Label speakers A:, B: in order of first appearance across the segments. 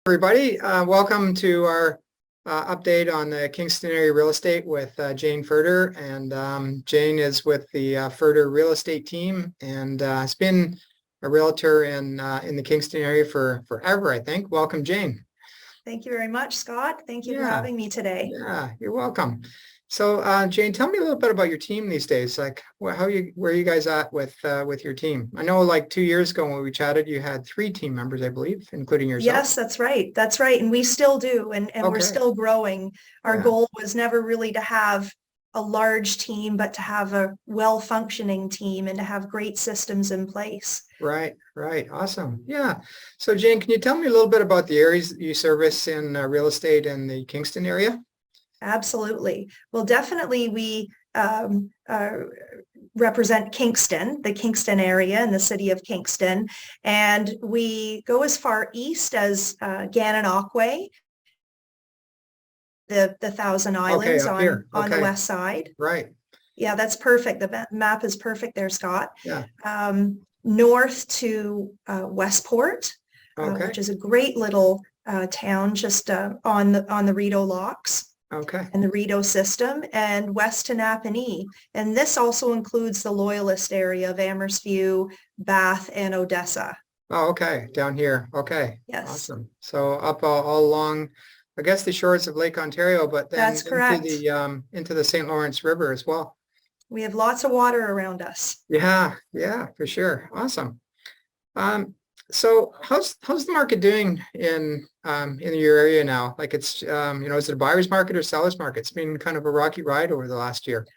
A: Everybody, welcome to our update on the Kingston area real estate with Jane Furter. And Jane is with the Furter real estate team and has been a realtor in the Kingston area for forever, I think. Welcome, Jane.
B: Thank you very much, Scott. Thank you for having me today.
A: Yeah, you're welcome. So Jane, tell me a little bit about your team these days. Like where are you guys at with your team? I know like 2 years ago when we chatted, you had 3 team members, I believe, including yourself.
B: Yes, that's right. That's right. And we still do. And we're still growing. Our goal was never really to have a large team, but to have a well-functioning team and to have great systems in place.
A: Right. Awesome. Yeah. So Jane, can you tell me a little bit about the areas that you service in real estate in the Kingston area?
B: Absolutely. Well, definitely we represent Kingston, the Kingston area and the city of Kingston. And we go as far east as Gananoque, the Thousand Islands on the west side.
A: Right.
B: Yeah, that's perfect. The map is perfect there, Scott.
A: Yeah.
B: North to Westport, which is a great little town just on the Rideau Locks.
A: Okay.
B: And the Rideau system, and west to Napanee. And this also includes the Loyalist area of Amherst-View, Bath, and Odessa.
A: Oh, okay. Down here. Okay.
B: Yes.
A: Awesome. So up all along, I guess, the shores of Lake Ontario, but then
B: that's correct.
A: Into the St. Lawrence River as well.
B: We have lots of water around us.
A: Yeah, for sure. Awesome. So how's the market doing in your area now? Like it's is it a buyer's market or seller's market? It's been kind of a rocky ride over the last year.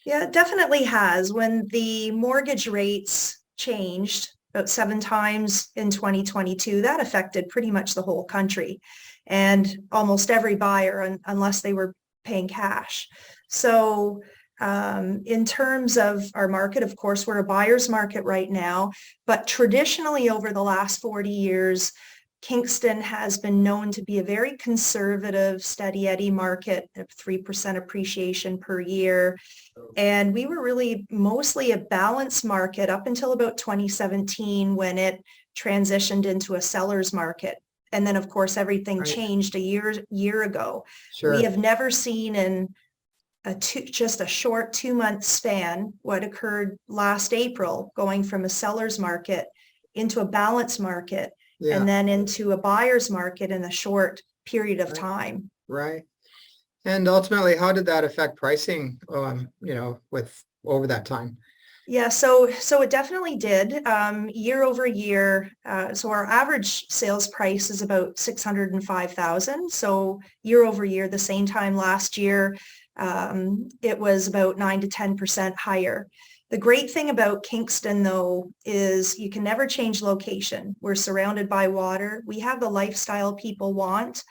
B: Yeah, it definitely has. When the mortgage rates changed about 7 times in 2022, that affected pretty much the whole country and almost every buyer unless they were paying cash. So in terms of our market, of course, we're a buyer's market right now, but traditionally over the last 40 years, Kingston has been known to be a very conservative, steady Eddie market of 3% appreciation per year. And we were really mostly a balanced market up until about 2017 when it transitioned into a seller's market. And then, of course, everything changed a year ago.
A: Sure.
B: We have never seen in just a short 2-month span what occurred last April, going from a seller's market into a balanced market and then into a buyer's market in a short period of time.
A: Right. And ultimately, how did that affect pricing, with over that time?
B: Yeah, so it definitely did. Year over year, so our average sales price is about $605,000. So year over year, the same time last year, it was about 9 to 10% higher. The great thing about Kingston, though, is you can never change location. We're surrounded by water. We have the lifestyle people want.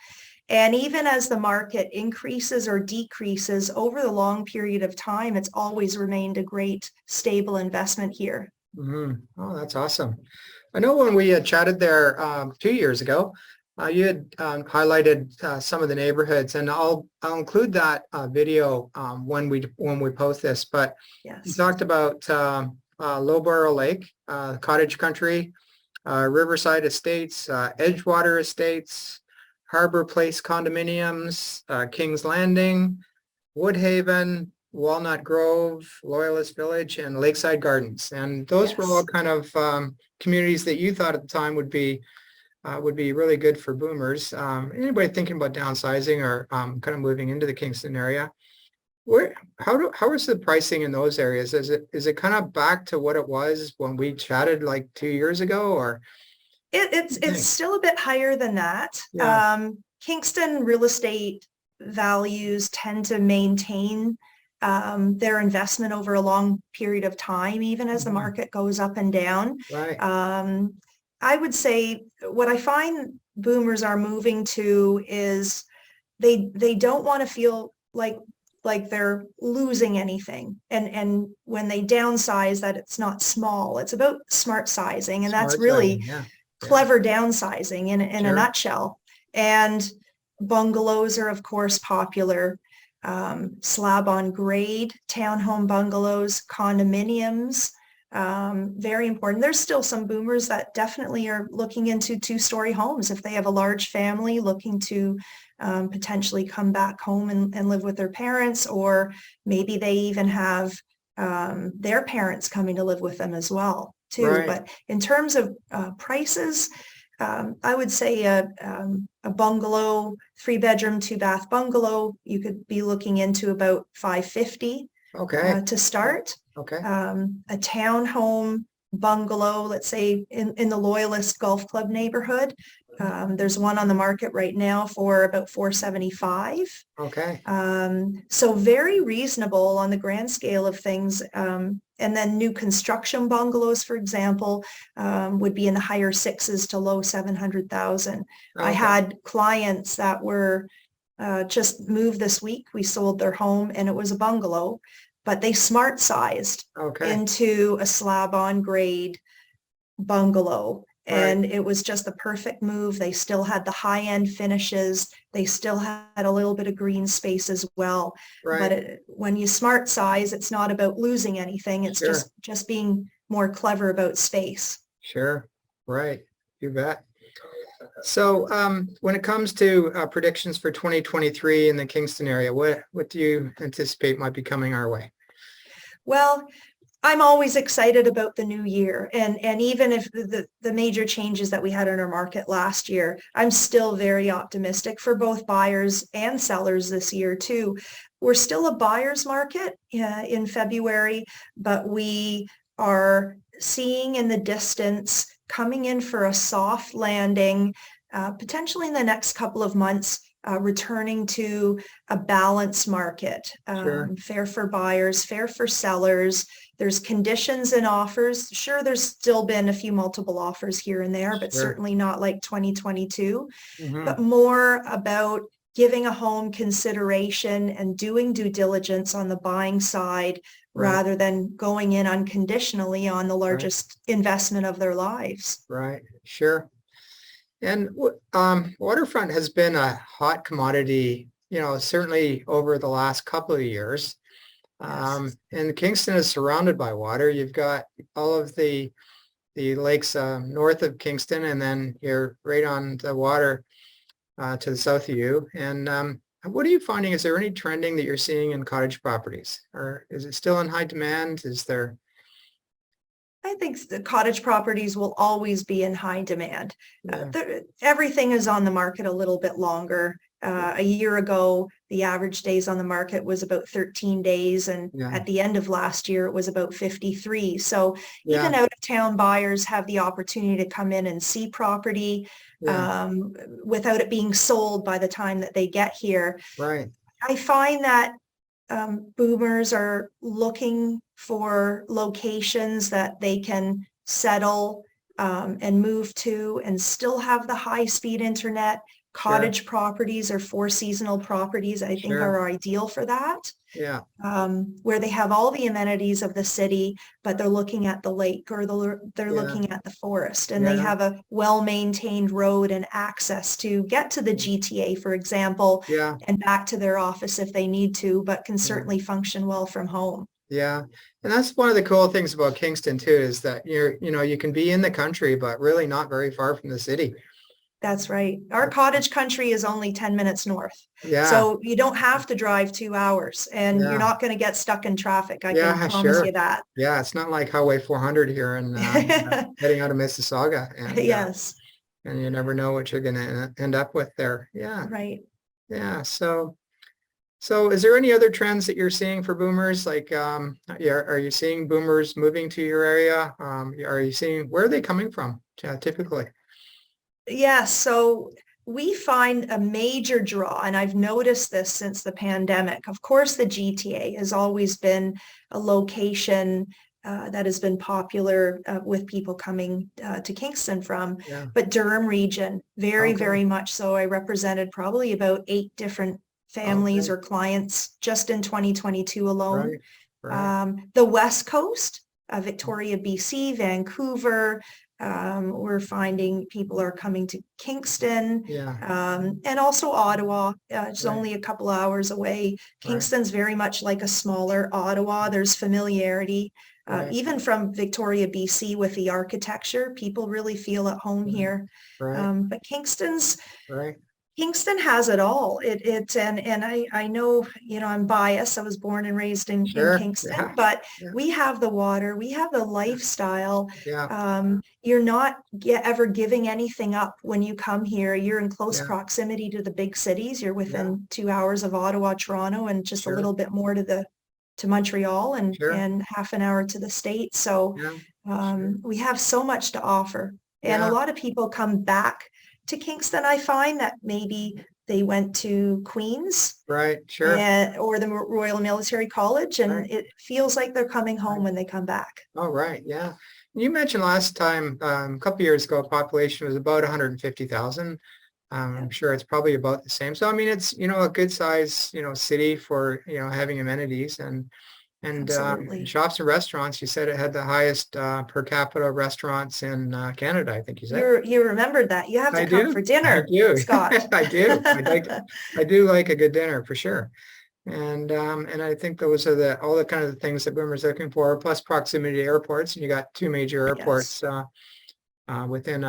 B: And even as the market increases or decreases over the long period of time, it's always remained a great, stable investment here.
A: Mm-hmm. Oh, that's awesome. I know when we had chatted there 2 years ago, you had highlighted some of the neighborhoods, and I'll include that video when we post this. But you talked about Lowborough Lake, Cottage Country, Riverside Estates, Edgewater Estates, Harbor Place condominiums, King's Landing, Woodhaven, Walnut Grove, Loyalist Village, and Lakeside Gardens. And those were all kind of communities that you thought at the time would be really good for boomers. Anybody thinking about downsizing or kind of moving into the Kingston area? How is the pricing in those areas? Is it kind of back to what it was when we chatted like 2 years ago, or?
B: It's still a bit higher than that. Yeah. Kingston real estate values tend to maintain their investment over a long period of time, even as the market goes up and down.
A: Right.
B: I would say what I find boomers are moving to is they don't want to feel like they're losing anything. And when they downsize, that it's not small. It's about smart sizing. And that's really clever downsizing in a nutshell. And bungalows are, of course, popular. Slab on grade, townhome bungalows, condominiums, Very important. There's still some boomers that definitely are looking into two-story homes if they have a large family looking to potentially come back home and live with their parents, or maybe they even have their parents coming to live with them as well too.
A: Right.
B: But in terms of prices, I would say a bungalow, 3-bedroom, 2-bath bungalow, you could be looking into about $550
A: Okay.
B: to start.
A: Okay.
B: A townhome bungalow, let's say in the Loyalist Golf Club neighborhood. There's one on the market right now for about $475.
A: Okay.
B: So very reasonable on the grand scale of things. And then new construction bungalows, for example, would be in the higher sixes to low 700,000. I
A: Okay.
B: had clients that were just moved this week. We sold their home and it was a bungalow, but they smart sized
A: Okay.
B: into a slab on grade bungalow.
A: Right.
B: And it was just the perfect move. They still had the high end finishes. They still had a little bit of green space as well.
A: Right.
B: But when you smart size, it's not about losing anything. It's
A: Sure.
B: just being more clever about space.
A: Sure. Right. You bet. So when it comes to predictions for 2023 in the Kingston area, what do you anticipate might be coming our way?
B: Well, I'm always excited about the new year. And even if the major changes that we had in our market last year, I'm still very optimistic for both buyers and sellers this year too. We're still a buyer's market in February, but we are seeing in the distance coming in for a soft landing, potentially in the next couple of months, returning to a balanced market,
A: Sure.
B: fair for buyers, fair for sellers. There's conditions and offers. Sure, there's still been a few multiple offers here and there, but
A: Sure.
B: certainly not like 2022,
A: Mhm.
B: but more about giving a home consideration and doing due diligence on the buying side
A: Right.
B: rather than going in unconditionally on the largest investment of their lives.
A: Right. Sure. And waterfront has been a hot commodity, certainly over the last couple of years. And Kingston is surrounded by water. You've got all of the lakes north of Kingston, and then you're right on the water to the south of you. And what are you finding? Is there any trending that you're seeing in cottage properties, or is it still in high demand? Is there?
B: I think the cottage properties will always be in high demand.
A: Yeah.
B: Everything is on the market a little bit longer. A year ago, the average days on the market was about 13 days. And
A: Yeah.
B: at the end of last year, it was about 53. So
A: Yeah.
B: even out of town buyers have the opportunity to come in and see property
A: Yeah.
B: without it being sold by the time that they get here.
A: Right.
B: I find that boomers are looking for locations that they can settle and move to and still have the high-speed internet. Cottage properties or 4 seasonal properties, I think, are ideal for that.
A: Yeah.
B: Where they have all the amenities of the city, but they're looking at the lake or they're looking at the forest, and they have a well-maintained road and access to get to the GTA, for example,
A: Yeah.
B: and back to their office if they need to, but can certainly function well from home.
A: Yeah. And that's one of the cool things about Kingston too, is that you can be in the country, but really not very far from the city.
B: That's right. Our cottage country is only 10 minutes north.
A: Yeah.
B: So you don't have to drive 2 hours, and you're not going to get stuck in traffic. I can promise you that.
A: Yeah. It's not like Highway 400 here and heading out of Mississauga. And,
B: yes.
A: And you never know what you're going to end up with there. Yeah.
B: Right.
A: Yeah. So is there any other trends that you're seeing for boomers? Like, are you seeing boomers moving to your area? Are you seeing, where are they coming from typically?
B: Yes, so we find a major draw, and I've noticed this since the pandemic. Of course, the GTA has always been a location that has been popular with people coming to Kingston from, but Durham region, very much so. I represented probably about 8 different families or clients just in 2022 alone.
A: Right.
B: The West Coast, Victoria, BC, Vancouver, we're finding people are coming to Kingston, and also Ottawa. It's only a couple hours away. Kingston's very much like a smaller Ottawa. There's familiarity.
A: Right.
B: Even from Victoria, BC, with the architecture, people really feel at home here.
A: Right.
B: But
A: Right.
B: Kingston has it all. And I know, I'm biased. I was born and raised in
A: Sure.
B: Kingston,
A: Yeah.
B: but
A: Yeah.
B: we have the water, we have the lifestyle.
A: Yeah.
B: You're not ever giving anything up when you come here. You're in close
A: Yeah.
B: proximity to the big cities. You're
A: Yeah.
B: within 2 hours of Ottawa, Toronto, and just a
A: Sure.
B: little bit more to Montreal,
A: Sure.
B: and half an hour to the States. So
A: Yeah. Sure.
B: we have so much to offer. And a
A: Yeah.
B: lot of people come back to Kingston. I find that maybe they went to Queen's
A: Right. Sure.
B: or the Royal Military College, and
A: Right.
B: it feels like they're coming home
A: Right.
B: when they come back.
A: Oh, right. Yeah. You mentioned last time, a couple of years ago, population was about 150,000. I'm sure it's probably about the same. So, I mean, it's, a good size, city for, having amenities and
B: Absolutely.
A: shops and restaurants. You said it had the highest per capita restaurants in Canada, I think you said.
B: You remembered that. You have to
A: I
B: come
A: do.
B: for
A: I
B: dinner,
A: do.
B: Scott.
A: I do. I do like a good dinner for sure. And I think those are all the kind of the things that Boomer's looking for, plus proximity to airports. And you got two major airports within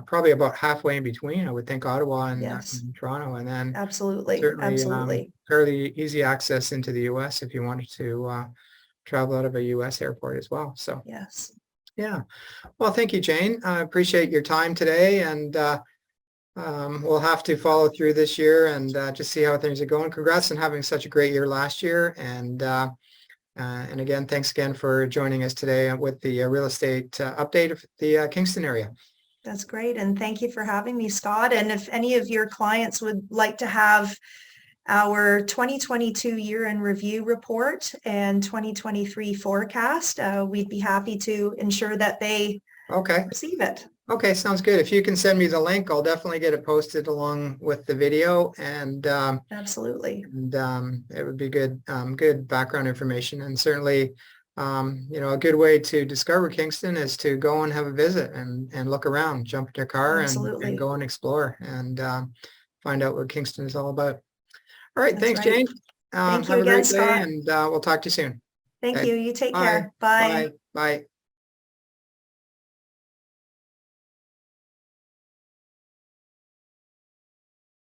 A: probably about halfway in between, I would think, Ottawa and
B: Yes,
A: Toronto, and then
B: absolutely.
A: certainly
B: Absolutely.
A: fairly easy access into the U.S. if you wanted to travel out of a U.S. airport as well. So
B: Yes.
A: yeah, well, thank you, Jane. I appreciate your time today, and we'll have to follow through this year and just see how things are going. Congrats on having such a great year last year, and again, thanks again for joining us today with the real estate update of the Kingston area.
B: That's great. And thank you for having me, Scott. And if any of your clients would like to have our 2022 year in review report and 2023 forecast, we'd be happy to ensure that they receive it.
A: Okay, sounds good. If you can send me the link, I'll definitely get it posted along with the video, and
B: absolutely.
A: And it would be good background information, and certainly a good way to discover Kingston is to go and have a visit and look around, jump in your car and go and explore and find out what Kingston is all about. All right, thanks, Jane.
B: Thank you
A: have a
B: again,
A: great day,
B: Scott.
A: and we'll talk to you soon.
B: Thank
A: Okay.
B: you. You take
A: Bye.
B: care. Bye.
A: Bye. Bye.